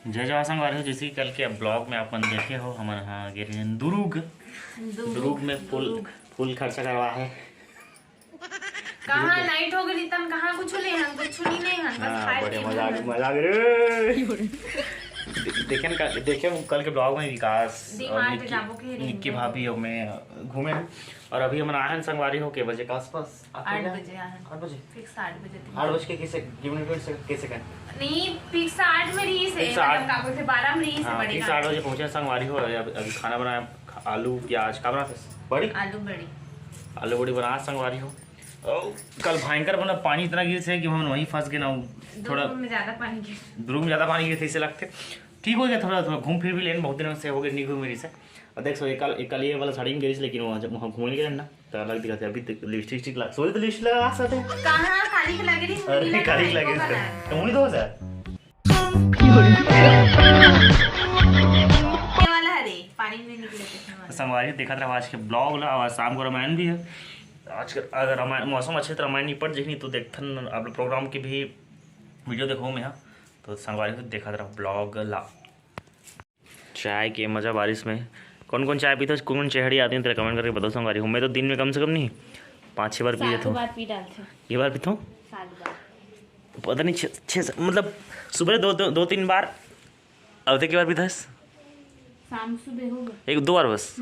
जय जवाहर संगवारी हो। जैसे कि कल के ब्लॉग में अपन देखे हो, हम यहाँ गिरे हैं दुरुग में फुल खर्चा करवा है। कहाँ नाइट हो गई तन कहाँ कुछ ले हम कुछ नहीं हम बस खाए बड़े मजा रे। देखे कल के ब्लॉग में विकास और निक्की भाभी और मैं घूमे हैं। और अभी हम आए हैं संगवारी हो के बजे के आसपास 8 बजे आए हैं। 8 बजे फिक्स 8 बजे 8 बजे के कैसे कहें नहीं फिक्स 8 में रही से मतलब काको से 12 में रही से बड़ी फिक्स 8 बजे पहुंचे संगवारी हो। अभी खाना बनाया, आलू प्याज का बनाते बड़ी आलू बड़ी बनाया संगवारी हो। कल भयंकर मतलब पानी इतना गिर से कि हम वहीं फंस गए ना। थोड़ा दुरुग में ज्यादा पानी गिर थे इसे लगते ठीक हो गया। थोड़ा घूम फिर भी लेन बहुत दिनों से हो गए नहीं घूम मेरी से। और देख सो कल ये वाला साड़ी में गई लेकिन वहाँ घूमने गए ना तो अलग दिखा अभी लिपस्टिक लगा सोच तो लिपस्टिक लगा सकते हैं कहाँ काली लग रही अरे काली लगे तो मुनी तो सर ये वाला है रे पानी में निकले थे संगवारी देखा था आज के ब्लॉग ला। और शाम को रामायण भी है आज का। अगर रामायण मौसम अच्छे तो रामायण निपट देखनी तो देखन आप प्रोग्राम की भी वीडियो देखो मैं यहाँ तो संगवारी को देखा था ब्लॉग ला। चाय के मज़ा बारिश में कौन कौन चाय पीता है, कौन कौन चेहरी आती है तेरे कमेंट करके बताओ संगवारी हूँ। मैं तो दिन में कम से कम नहीं 5-6 बार पी लेता हूँ। ये बार पीता हूँ पता नहीं 6 मतलब सुबह 2-3 बार अवधि के बार पीता है शाम सुबह हो गया 1-2 बार बस।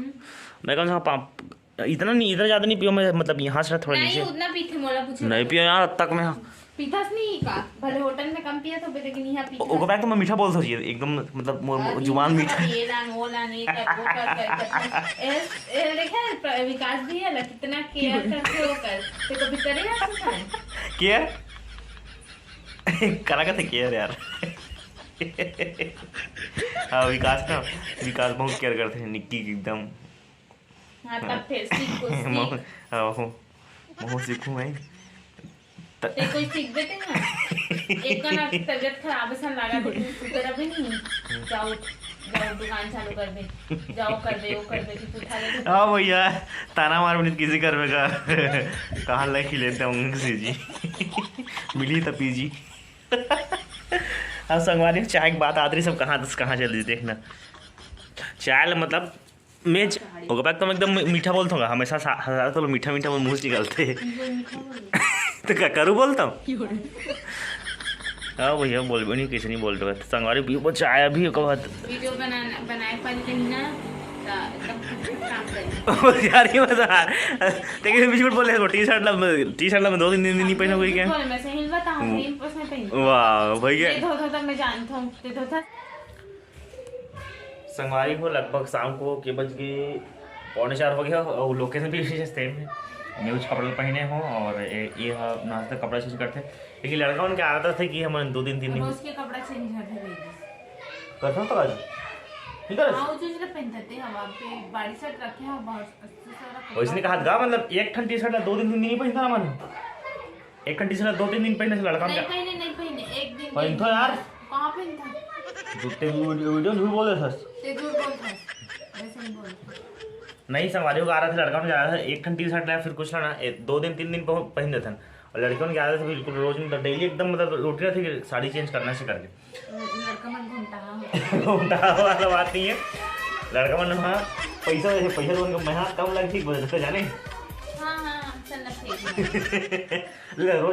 मैं कम से कम इतना नहीं इतना ज़्यादा नहीं पियो मैं मतलब यहाँ से थोड़ा नीचे उतना पीते मोला पूछे नहीं पियो यार अब तक मैं पीतास नहीं का भले होटल में कम पिया तो लेकिन यहाँ पी ओको बैक तो मैं मीठा बोल सोचिए एकदम मतलब जुबान मीठा ये लान वो लान ये कर वो कर देखा विकास भी है कितना केयर करके वो कर तो कभी करेगा केयर करा का केयर यार। हाँ विकास बहुत केयर करते हैं निक्की एकदम। हाँ तब फिर सीखूं मैं ते कोई सीख देते ना एक का ना तबीयत खराब सा लगा तो तेरा भी नहीं जाओ दुकान चालू कर दे जाओ कर दे वो कर दे कि उठा ले। हाँ भैया ताना मार बनी किसी घर में का कहाँ लग ही लेते होंगे किसी जी मिली तब पीजी। अब संगवारी चाय की बात आती सब कहाँ चल देखना चाय मतलब मेज होगा बैग तो मैं एकदम मीठा बोलता हूँ हमेशा तो मीठा मुँह से निकलते तो क्या करूँ बोलता हूँ। हाँ भैया बोल भी नहीं किसी नहीं बोल रहे संगवारी भी वो चाय अभी वीडियो बनाए पर कहीं ना यार ये मजा लेकिन बिस्कुट बोले टी शर्ट ला मैं 2-3 दिन नहीं पहना कोई क्या वाह भैया मैं जानता हूँ संगवारी को लगभग शाम को के बज गए 3:45 हो गया और लोकेशन भी सेम है। न्यूज कपड़े पहने हो और ये नाश्ते कपड़ा चेंज करते लेकिन लड़का उनके आदत है कि हम 2-3 दिन उसके कपड़ा चेंज करता तो आज ठीक है उसने कहा था मतलब एक ठंड टी शर्ट 2-3 दिन नहीं पहनता ना मैंने एक ठंड टी शर्ट 2-3 दिन पहने से लड़का नहीं पहने एक दिन पहनता यार कहाँ पहनता झूठे वीडियो झूठ बोल रहे नहीं संगवारी को आ रहा था लड़का ने जा रहा था एक ठंड टी शर्ट लाया फिर कुछ ना 2-3 दिन पहन देते हैं और लड़कियों की आदत बिल्कुल रोज डेली एकदम मतलब रूटीन थी साड़ी चेंज करना से करके घूमता वाला बात नहीं है लड़का मन हाँ पैसा तो उनका मैं कम लग ठीक बोले तो जाने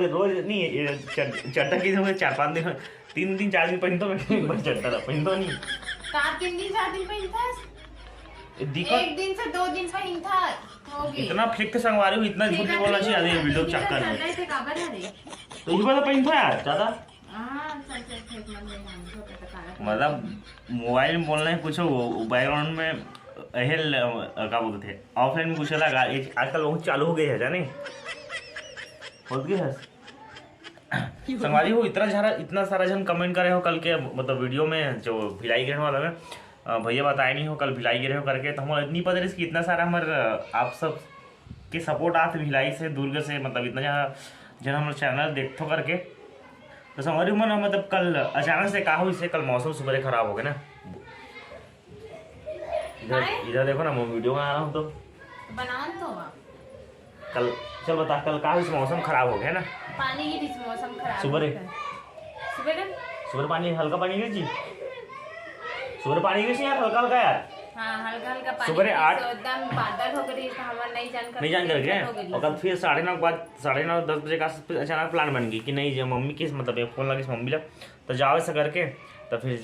रोज नहीं चड्डा की 4-5 दिन 3-4 दिन पहनता मैं चड्डा पहनता नहीं 3 दिन 4 दिन पहनता एक दिन से 2 दिन पहनता इतना फेंकते संगवारी हूँ इतना झूठ बोलना चाहिए आधे वीडियो चक्कर में तो इसी बात पहनता यार ज़्यादा मतलब मोबाइल में बोलना है कुछ बैकग्राउंड में क्या बोलते थे ऑफलाइन में कुछ अलग आजकल बहुत चालू हो गए है जाने बहुत गए है संगवारी हो इतना सारा जन कमेंट करे हो कल के मतलब वीडियो में जो भिलाई ग्रहण वाला में भैया बताए नहीं हो कल भिलाई गिरे हो करके, तो हम इतनी पता कि इतना सारा हमारे आप सब के सपोर्ट आते भिलाई से दुर्ग से, मतलब इतना जन हमारे चैनल देखते करके। तो हमारी मन मतलब कल अचानक से कहा इससे कल मौसम सुबह खराब हो गया ना। इधर देखो ना मैं वीडियो बना रहा हूँ तो बनाओ तो कल चल बता कल कहा इस मौसम खराब हो गया ना। पानी की मौसम खराब सुबह पानी हल्का पानी गिर जी, सुबह पानी गिर यार हल्का हल्का यार। हाँ हल्का हल्का पानी सुबह 8 एकदम बादल हो गई तो हमारा नहीं जानकर गए। और कल फिर 9:30 के बाद 9:30-10 बजे का अचानक प्लान बन गई कि नहीं जो मम्मी की मतलब फोन लगी मम्मी लग तो जाओ ऐसा करके। तो फिर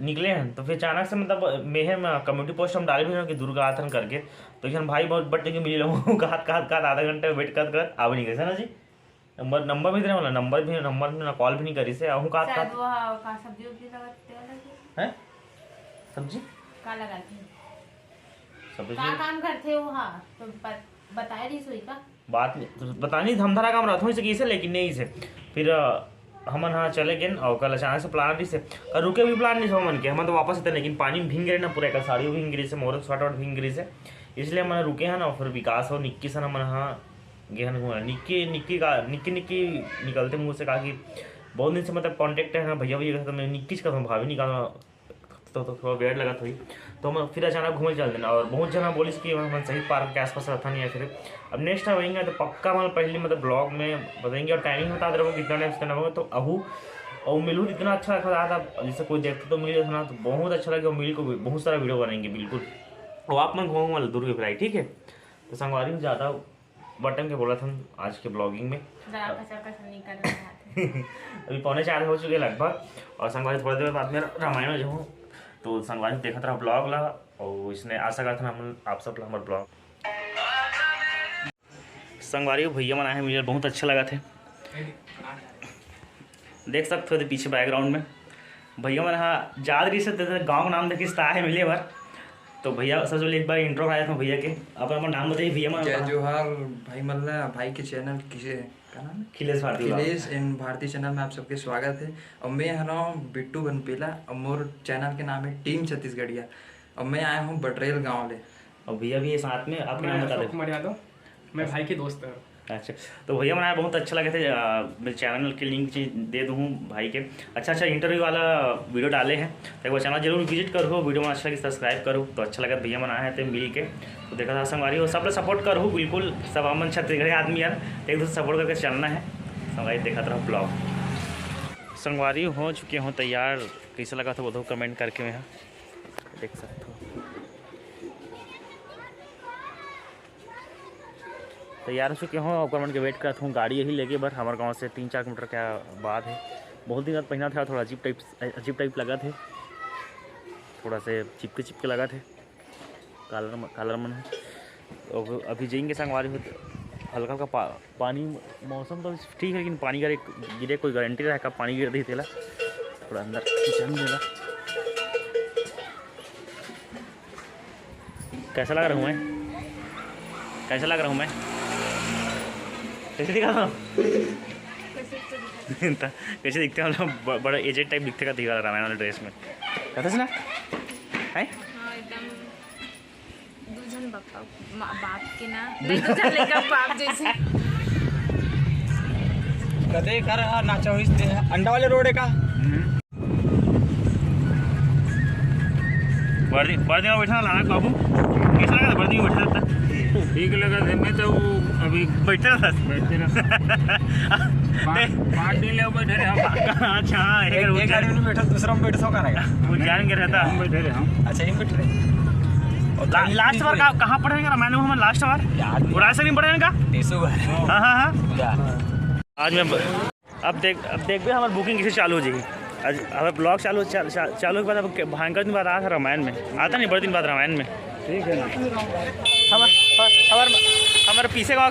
निकले हैं तो फिर अचानक से मतलब मेहम कम्युनिटी पोस्ट हम डाले भी कि दुर्गा आथन करके। तो हम भाई बहुत बट्टे के मिले लोगों कहा आधा घंटे वेट कर आ नहीं गए ना जी। नंबर भी देने वाला नंबर भी कॉल भी नहीं करी से आहू का सब्जी का लगाते सब्जी का काम करते हो। हाँ तो बताया नहीं सोई का बात नहीं बता नहीं धमधरा काम रहता हूँ इसे कैसे लेकिन नहीं से फिर हमन हाँ चले गए और कल अचानक से प्लान से रुके भी प्लान नहीं मन के हम तो वापस आते लेकिन पानी में भींग रहे ना पूरा एक साड़ी भींग रही से मोर शर्ट और भींग रही से इसलिए मैंने रुके हैं ना। फिर विकास और निक्की से ना मन हाँ गहन घूमा निक्की निकलते मुँह से कहा कि बहुत दिन से मतलब कॉन्टेक्ट है ना भैया भैया तो मैं निक्की का भाभी निकालना तो थोड़ा वेट लगा थोड़ी तो मैं फिर अचानक घूमने चल देना। और बहुत जना बोलिस कि मैं सही पार्क के आसपास रहता नहीं है। फिर अब नेक्स्ट टाइम आएंगे तो पक्का मतलब पहले मतलब ब्लॉग में बताएंगे और टाइमिंग बता दे रहा हूँ कितना टाइम करना होगा। तो अहू और मिलू इतना अच्छा रखा रहा था जैसे कोई देखते तो मिल ना तो बहुत अच्छा लगे। मिल को बहुत सारा वीडियो बनाएंगे बिल्कुल। और आप मैं घूमूंगा दुर्ग फ्राई ठीक है। तो संगवारी में ज़्यादा बटन के बोला था आज के ब्लॉगिंग में अभी 3:45 हो चुके लगभग। और संगवारी थोड़ी देर बाद में रामायण में जाऊँ तो संगवारी देखा था ब्लॉग ला और इसने आशा करता था हम आप सब हमारे ब्लॉग संगवारी भैया मना है मुझे बहुत अच्छा लगा थे। देख सकते हो पीछे बैकग्राउंड में भैया मन हाँ याद रही से गाँव का नाम देखिए है मिले बार। तो भैया सबसे पहले एक बार इंट्रो आया था भैया के अब अपना नाम बताइए भैया मन। जय जोहार भाई मल्ला भाई के चैनल किसे क्या नाम है खिलेश एंड भारती चैनल में आप सबके स्वागत है। और मैं हूँ बिट्टू बनपेला और मोर चैनल के नाम है टीम छत्तीसगढ़िया और मैं आया हूँ बटरेल गाँव ले। और भैया भी साथ में आपका नाम बता दो। मैं भाई के दोस्त हूँ। अच्छा तो भैया बनाया बहुत अच्छा लगे थे। मैं चैनल के लिंक दे दूँ भाई के अच्छा इंटरव्यू वाला वीडियो डाले हैं तो वो चैनल जरूर विजिट करो। वीडियो में अच्छा लगे सब्सक्राइब करो तो अच्छा लगा भैया बनाया है तो मिल के तो देखा था संगवारी हो सब लोग सपोर्ट करो बिल्कुल सब अमन छत्तीसगढ़ आदमी यार एक दूसरे सपोर्ट करके चलना है। संगवारी देखा था ब्लॉग संगवारी हो चुके हों तैयार कैसा लगा था वो तो कमेंट करके मैं देख सकते हो। तैयार हो चुके हों और कमेंट के वेट करता हूँ गाड़ी यही लेके बस हमारे गांव से 3-4 किलोमीटर का बाद है। बहुत दिन बाद पहना था थोड़ा अजीब टाइप लगा थे थोड़ा से चिपके लगा थे कालर मन है। और अभी जाएंगे संगवारी हो हल्का हल्का पानी मौसम तो ठीक है लेकिन पानी गिरे कोई गारंटी रहा कब पानी गिर दी थेला थोड़ा अंदर किचन मिला। कैसा लग रहा हूँ मैं कैसे दिखा था कैसे दिखते हैं मतलब बड़ा एजेड टाइप दिखते का दिखा रामायण वाले ड्रेस में कहते ना है एकदम दूजन बाप के ना नहीं तो चलेगा बाप जैसे कदे कर नाचा हो इस अंडा वाले रोड है का वर्दी में बैठा लाना बाबू कैसा लगा था वर्दी में बैठा था ठीक लगा था। मैं तो अभी बैठे रहा बैठे रहे हम। अच्छा एक गाड़ी में बैठा दूसरा में बैठ सका ना वो जान के रहता हम बैठे रहे हम। अच्छा ही बैठ रहे लास्ट बार कहाँ पढ़ेंगे रामायण में हम लास्ट बार उड़ासा नहीं पढ़ेंगे का हाँ आज मैं अब देख भी हमारी बुकिंग किसे चालू हो जाएगी। हमारे ब्लॉग चालू के बाद अब भयंकर दिन बाद आया था रामायण में आता नहीं बड़े दिन बाद रामायण में ठीक है ना। हमारे पीछे का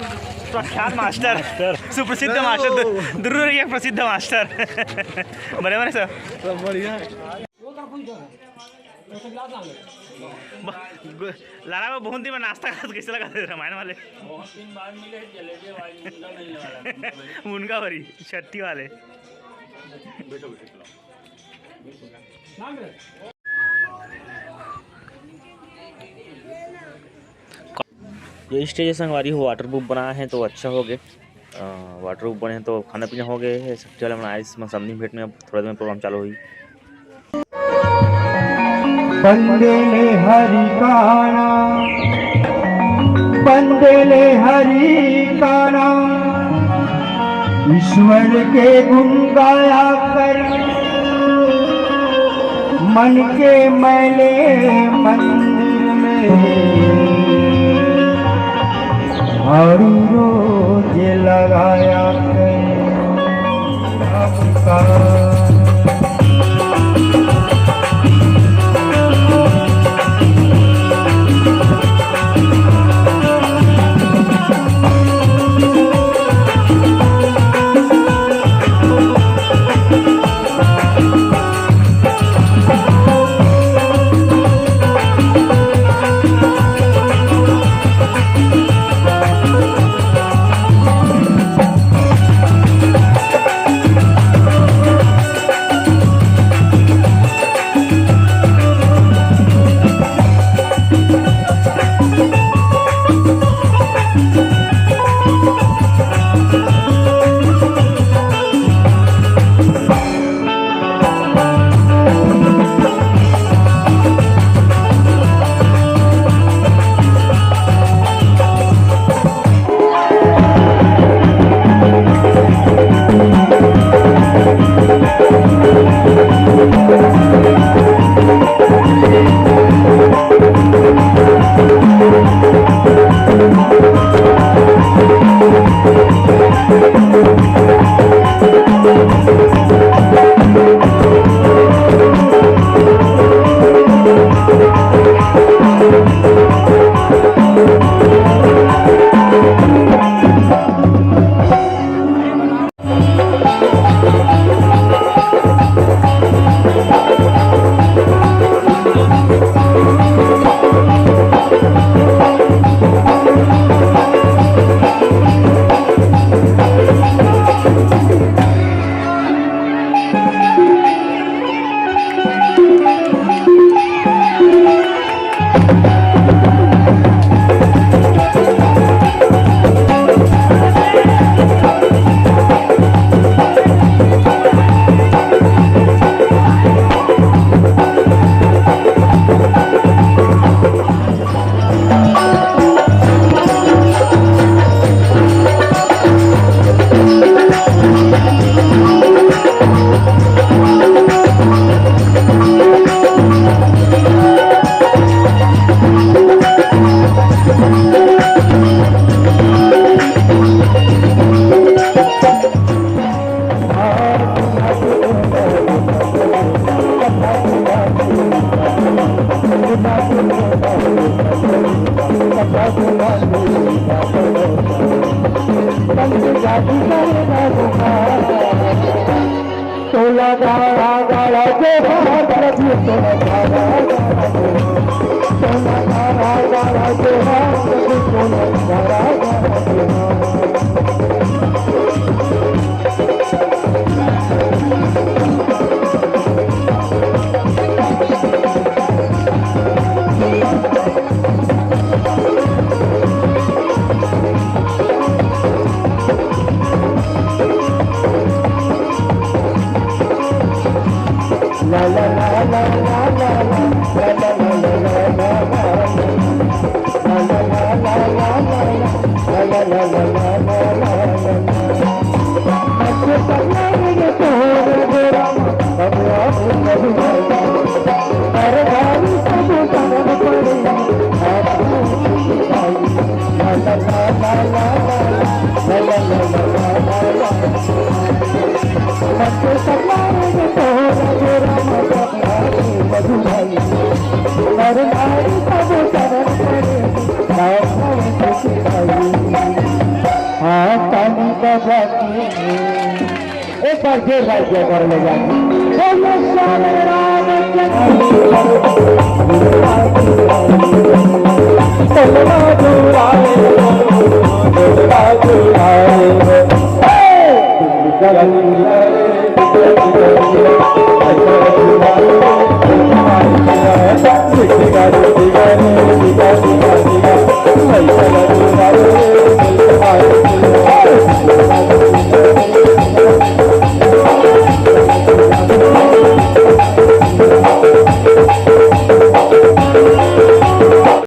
प्रख्यात मास्टर सुप्रसिद्ध मास्टर दुर्ग एक प्रसिद्ध मास्टर बड़े सब बढ़िया लाला को बहुत दिन में नाश्ता खा कैसे लगा रामायण वाले मुनगा भरी छट्टी वाले जो स्टेज संगवारी हो वाटर प्रूफ बनाए हैं तो अच्छा हो गए। वाटर प्रूफ बने तो खाना पीना हो गए है। सब्जी वाला बनाए इसमें समझी भेट में अब थोड़ा देर में प्रोग्राम चालू हुई। बंदेले हरि काना, बंदेले हरि काना, ईश्वर के गुण गाया कर, मन के मैले मंदिर में झाड़ू रोज लगाया कर आपका। एक बार फिर राज्य कर ले जाए